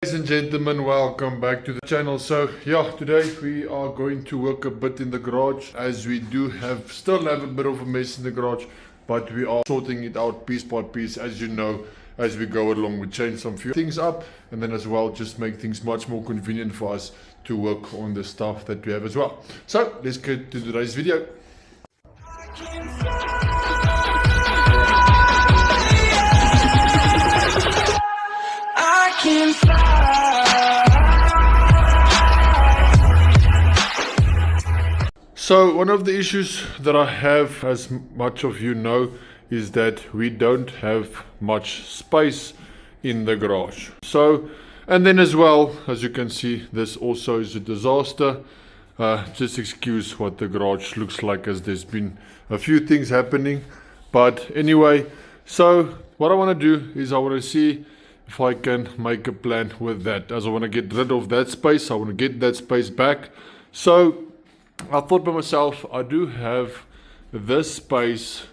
Ladies and gentlemen, welcome back to the channel. So yeah, today we are going to work a bit in the garage, as we still have a bit of a mess in the garage, but we are sorting it out piece by piece. As you know, as we go along, we change some few things up, and then as well just make things much more convenient for us to work on the stuff that we have as well. So let's get to today's video. So one of the issues that I have, as much of you know, is that we don't have much space in the garage. So, and then as well, as you can see, this also is a disaster. Just excuse what the garage looks like, as there's been a few things happening. But anyway, so what I want to do is I want to see if I can make a plan with that, as I want to get rid of that space. I want to get that space back. So I thought by myself, I do have this space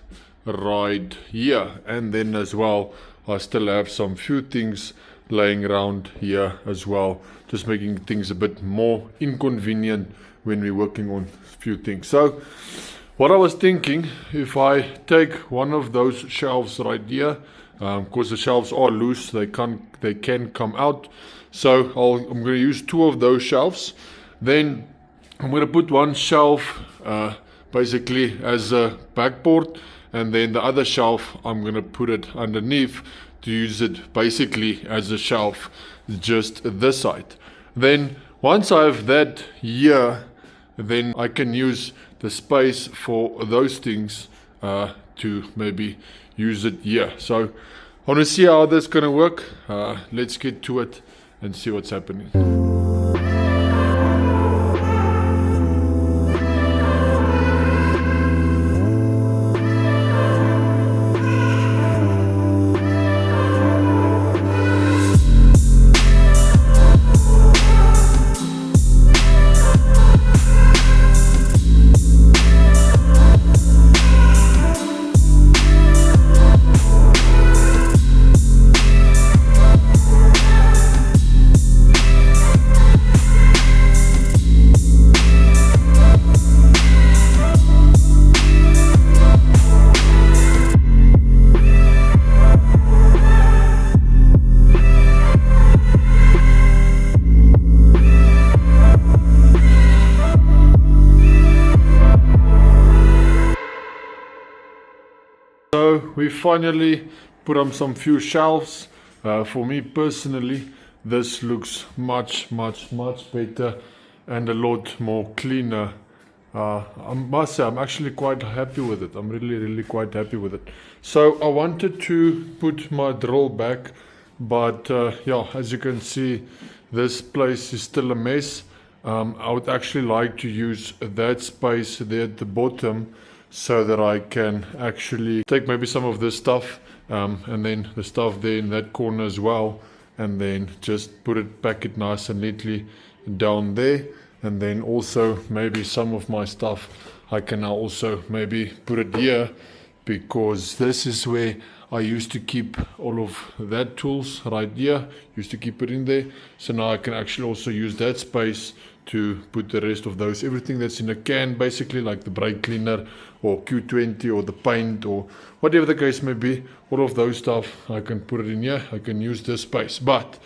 right here, and then as well I still have some few things laying around here as well, just making things a bit more inconvenient when we're working on a few things. So what I was thinking, if I take one of those shelves right here, because the shelves are loose, they can come out, so I'm going to use two of those shelves. Then I'm going to put one shelf basically as a backboard, and then the other shelf I'm going to put it underneath to use it basically as a shelf, just this side. Then once I have that here, then I can use the space for those things to maybe use it here. So I want to see how that's going to work. Let's get to it and see what's happening. So we finally put on some few shelves. For me personally, this looks much better and a lot more cleaner. I must say I'm actually quite happy with it. I'm really quite happy with it. So I wanted to put my drill back, but yeah, as you can see, this place is still a mess. I would actually like to use that space there at the bottom, so that I can actually take maybe some of this stuff and then the stuff there in that corner as well, and then just put it back it nice and neatly down there. And then also maybe some of my stuff I can now also maybe put it here, because this is where I used to keep all of that tools right here, used to keep it in there. So now I can actually also use that space to put the rest of those, everything that's in a can basically, like the brake cleaner or Q20 or the paint or whatever the case may be, all of those stuff I can put it in here. I can use this space. But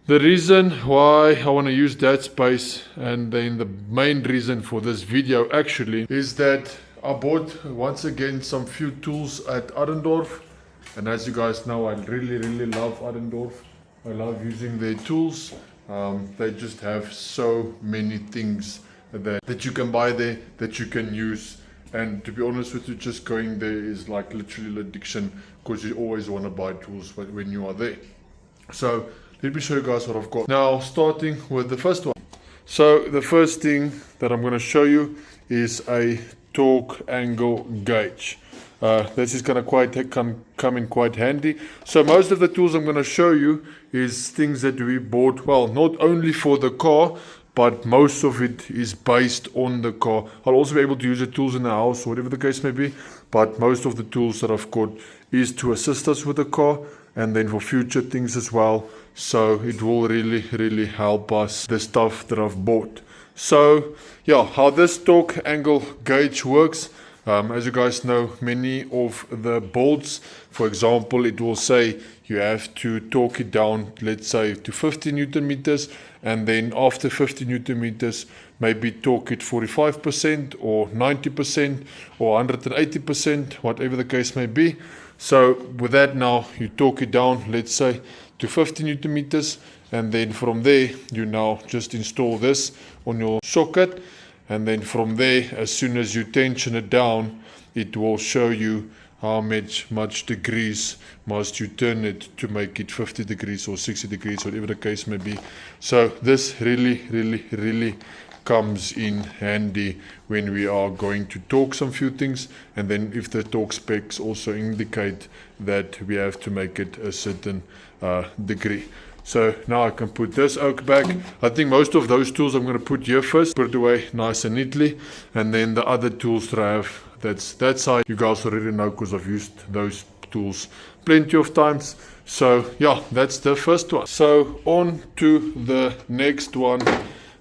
the reason why I want to use that space, and then the main reason for this video actually, is that I bought once again some few tools at Adendorf, and as you guys know, I really love Adendorf. I love using their tools. They just have so many things that you can buy there, that you can use, and to be honest with you, just going there is like literally an addiction, because you always want to buy tools when you are there. So let me show you guys what I've got. Now, starting with the first one. So the first thing that I'm going to show you is a torque angle gauge. This is going to come in quite handy. So most of the tools I'm going to show you is things that we bought, well, not only for the car, but most of it is based on the car. I'll also be able to use the tools in the house, or whatever the case may be, but most of the tools that I've got is to assist us with the car, and then for future things as well. so it will really help us, the stuff that I've bought. So yeah, how this torque angle gauge works, as you guys know, many of the bolts, for example, it will say you have to torque it down, let's say to 50 Newton meters, and then after 50 Newton meters, maybe torque it 45% or 90% or 180%, whatever the case may be. So with that, now you torque it down, let's say to 50 Newton meters, and then from there you now just install this on your socket, and then from there, as soon as you tension it down, it will show you how much degrees must you turn it to make it 50 degrees or 60 degrees, whatever the case may be. So this really comes in handy when we are going to torque some few things, and then if the torque specs also indicate that we have to make it a certain degree. So now I can put this oak back. I think most of those tools I'm going to put here first, put it away nice and neatly, and then the other tools that I have, that's that side, you guys already know because I've used those tools plenty of times. So yeah, that's the first one. So on to the next one.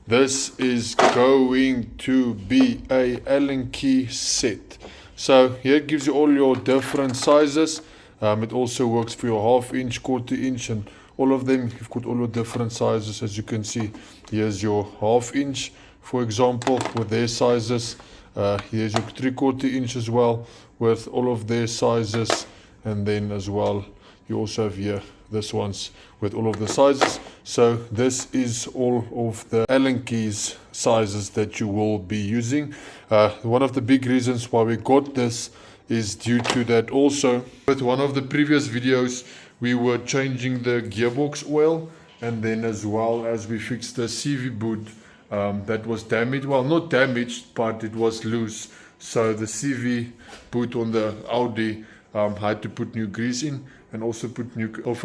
This is going to be a Allen key set. So here it gives you all your different sizes. It also works for your 1/2 inch, 1/4 inch, and all of them. You've got all your different sizes. As you can see, here's your 1/2 inch, for example, with their sizes. Here's your 3/4 inch as well, with all of their sizes. And then as well, you also have here this one's with all of the sizes. So this is all of the Allen keys sizes that you will be using. One of the big reasons why we got this is due to that also. With one of the previous videos, we were changing the gearbox oil, and then as well as we fixed the CV boot that was damaged. Well, not damaged, but it was loose. So the CV boot on the Audi had to put new grease in, and also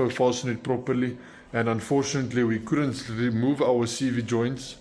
fasten it properly. And unfortunately, we couldn't remove our CV joints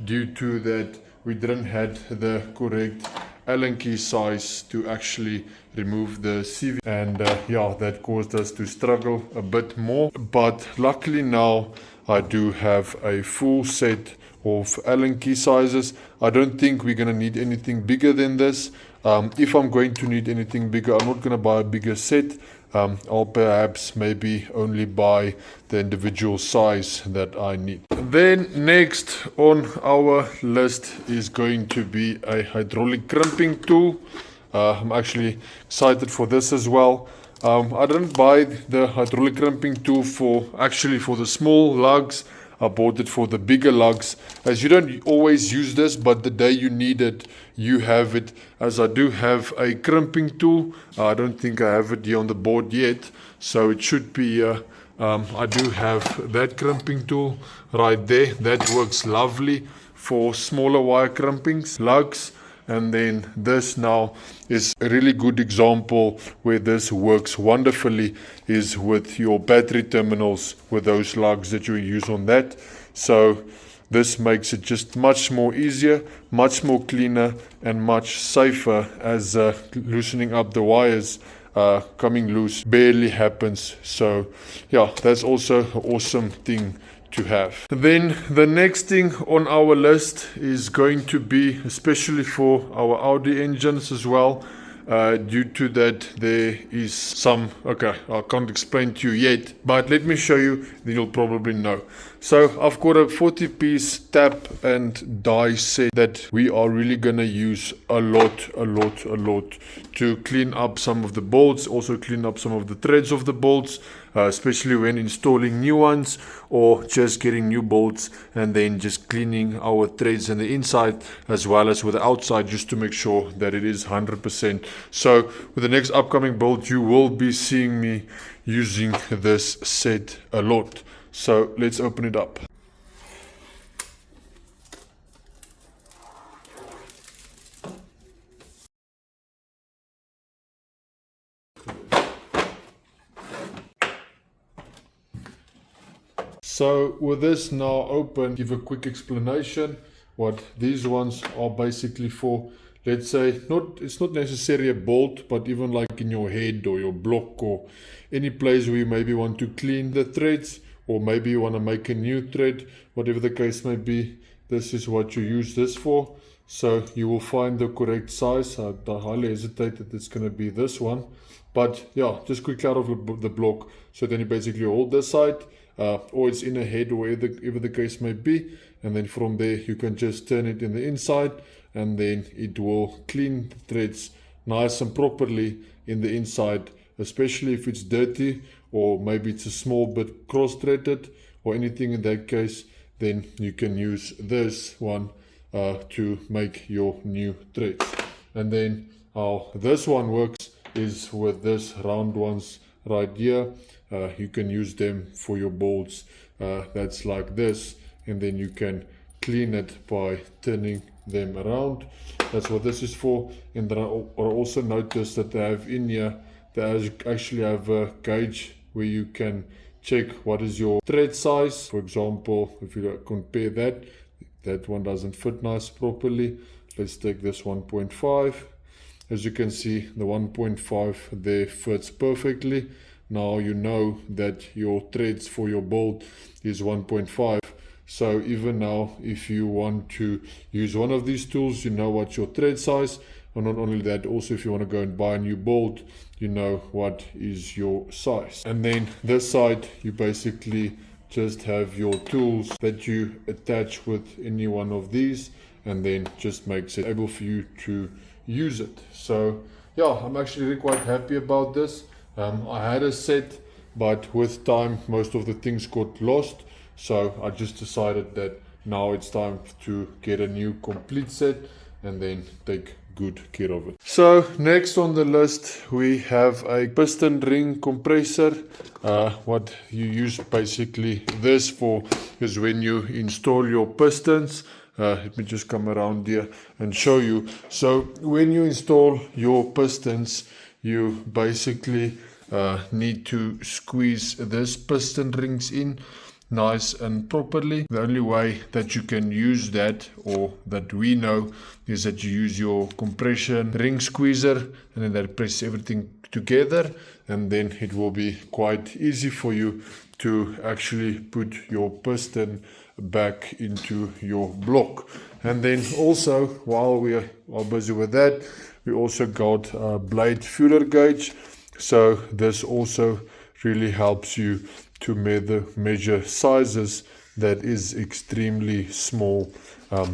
due to that we didn't have the correct Allen key size to actually remove the CV, and yeah, that caused us to struggle a bit more. But luckily now I do have a full set of Allen key sizes. I don't think we're going to need anything bigger than this. If I'm going to need anything bigger, I'm not going to buy a bigger set. I'll perhaps maybe only buy the individual size that I need. Then next on our list is going to be a hydraulic crimping tool. I'm actually excited for this as well. I didn't buy the hydraulic crimping tool for the small lugs. I bought it for the bigger lugs, as you don't always use this, but the day you need it, you have it. As I do have a crimping tool, I don't think I have it here on the board yet, so it should be I do have that crimping tool right there. That works lovely for smaller wire crimpings, lugs. And then this now is a really good example where this works wonderfully, is with your battery terminals, with those lugs that you use on that. So this makes it just much more easier, much more cleaner, and much safer, as loosening up the wires coming loose barely happens. So yeah, that's also an awesome thing to have. Then the next thing on our list is going to be, especially for our Audi engines as well, due to that there is some, okay, I can't explain to you yet, but let me show you, then you'll probably know. So I've got a 40-piece tap and die set that we are really gonna use a lot to clean up some of the bolts, also clean up some of the threads of the bolts, especially when installing new ones or just getting new bolts, and then just cleaning our threads in the inside as well as with the outside, just to make sure that it is 100%. So with the next upcoming build, you will be seeing me using this set a lot. So let's open it up. So with this now open, give a quick explanation what these ones are basically for. Let's say it's not necessarily a bolt, but even like in your head or your block or any place where you maybe want to clean the threads or maybe you want to make a new thread, whatever the case may be, this is what you use this for. So you will find the correct size. I highly hesitate that it's going to be this one, but yeah, just quickly out of the block. So then you basically hold this side, or it's in a head, or whatever the case may be, and then from there you can just turn it in the inside, and then it will clean the threads nice and properly in the inside, especially if it's dirty, or maybe it's a small bit cross-threaded or anything in that case. Then you can use this one to make your new threads. And then how this one works is with this round ones right here. You can use them for your bolts. That's like this, and then you can clean it by turning them around. That's what this is for. And then I also noticed that they have in here, they actually have a gauge where you can check what is your thread size. For example, if you compare that one doesn't fit nice properly. Let's take this 1.5. As you can see, the 1.5 there fits perfectly. Now you know that your threads for your bolt is 1.5. So even now, if you want to use one of these tools, you know what's your thread size. And not only that, also if you want to go and buy a new bolt, you know what is your size. And then this side, you basically just have your tools that you attach with any one of these, and then just makes it able for you to use it. So yeah, I'm actually really quite happy about this. I had a set, but with time most of the things got lost, so I just decided that now it's time to get a new complete set and then take good care of it. So next on the list we have a piston ring compressor. What you use basically this for is when you install your pistons. Let me just come around here and show you. So when you install your pistons, you basically need to squeeze this piston rings in nice and properly. The only way that you can use that, or that we know, is that you use your compression ring squeezer, and then that presses everything together, and then it will be quite easy for you to actually put your piston back into your block. And then also, while we are busy with that, we also got a blade fueler gauge. So this also really helps you to measure sizes that is extremely small.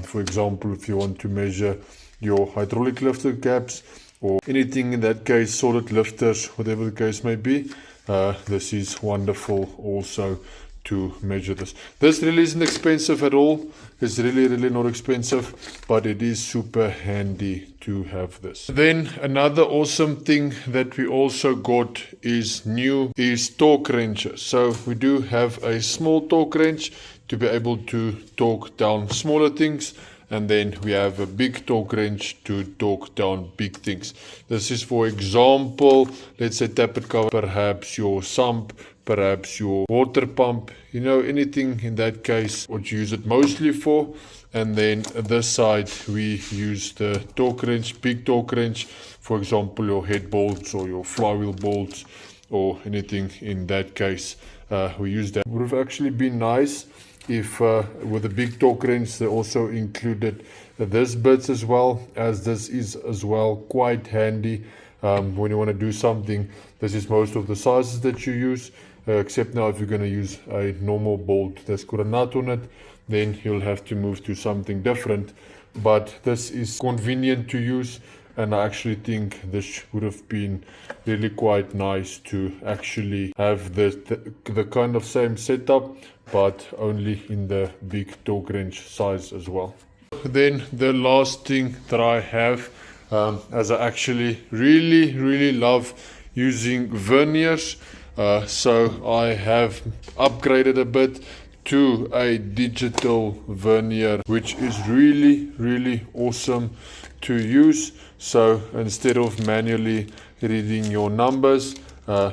For example, if you want to measure your hydraulic lifter caps or anything in that case, solid lifters, whatever the case may be, this is wonderful also to measure this. This really isn't expensive at all. It's really not expensive, but it is super handy to have this. Then another awesome thing that we also got is torque wrenches. So we do have a small torque wrench to be able to torque down smaller things, and then we have a big torque wrench to torque down big things. This is, for example, let's say tappet cover, perhaps your sump, perhaps your water pump, you know, anything in that case, what you use it mostly for. And then this side we use the torque wrench, big torque wrench, for example your head bolts or your flywheel bolts or anything in that case. We use that. It would have actually been nice if with the big torque wrench they also included this bits as well, as this is as well quite handy when you want to do something. This is most of the sizes that you use, except now if you're going to use a normal bolt that's got a nut on it, then you'll have to move to something different. But this is convenient to use, and I actually think this would have been really quite nice to actually have the kind of same setup, but only in the big torque wrench size as well. Then the last thing that I have, as I actually really love using verniers, so I have upgraded a bit to a digital vernier, which is really awesome to use. So instead of manually reading your numbers,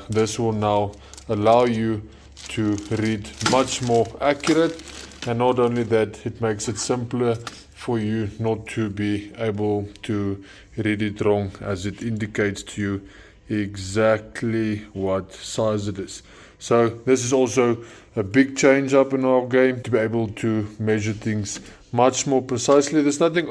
this will now allow you to read much more accurate. And not only that, it makes it simpler for you not to be able to read it wrong, as it indicates to you exactly what size it is. So this is also a big change up in our game, to be able to measure things much more precisely. There's nothing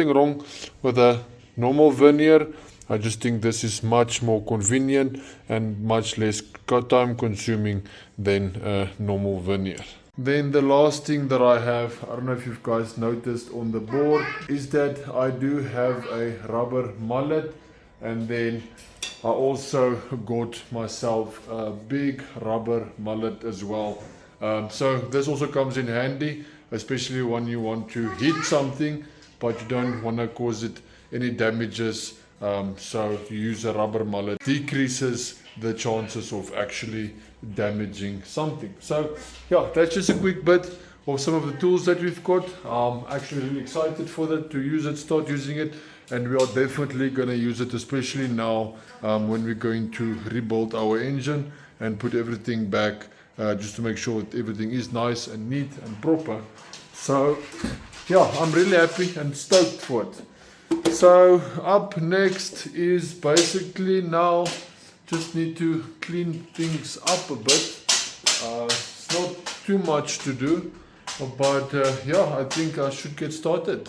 wrong with a normal vernier. I just think this is much more convenient and much less time consuming than a normal vernier. Then the last thing that I have, I don't know if you guys noticed on the board, is that I do have a rubber mallet, and then I also got myself a big rubber mallet as well. So this also comes in handy, especially when you want to hit something but you don't want to cause it any damages. So you use a rubber mallet, decreases the chances of actually damaging something. So yeah, that's just a quick bit of some of the tools that we've got. I'm actually really excited for that, to use it, start using it, and we are definitely going to use it, especially now when we're going to rebuild our engine and put everything back, just to make sure that everything is nice and neat and proper. So yeah, I'm really happy and stoked for it. So up next is basically now just need to clean things up a bit. It's not too much to do, but yeah, I think I should get started.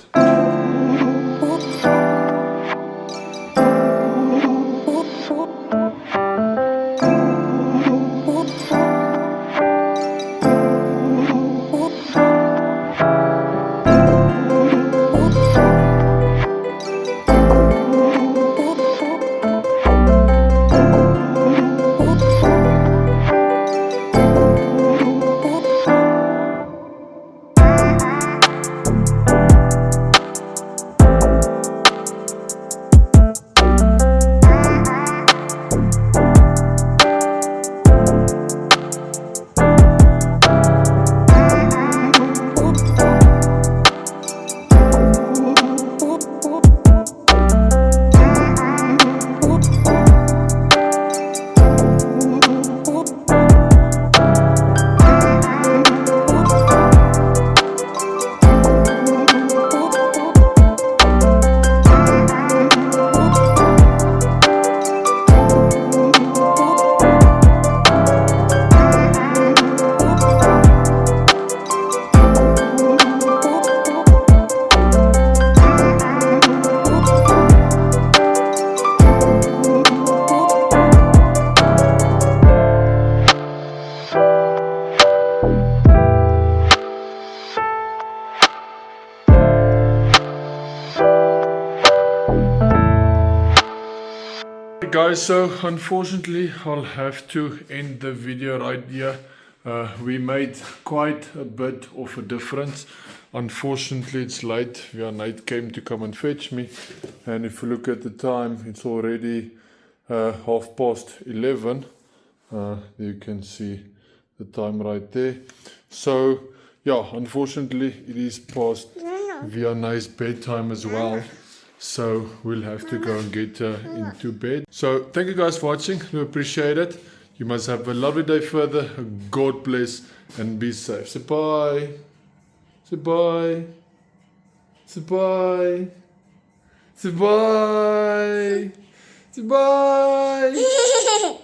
Guys, so unfortunately I'll have to end the video right here. We made quite a bit of a difference. Unfortunately it's late. Nate came to come and fetch me, and if you look at the time, it's already 11:30. You can see the time right there. So yeah, unfortunately it is past Vianney's bedtime as well. So we'll have to go and get into bed. So thank you guys for watching. We appreciate it. You must have a lovely day further. God bless and be safe. Say bye. Say bye. Say bye. Say bye. Say bye.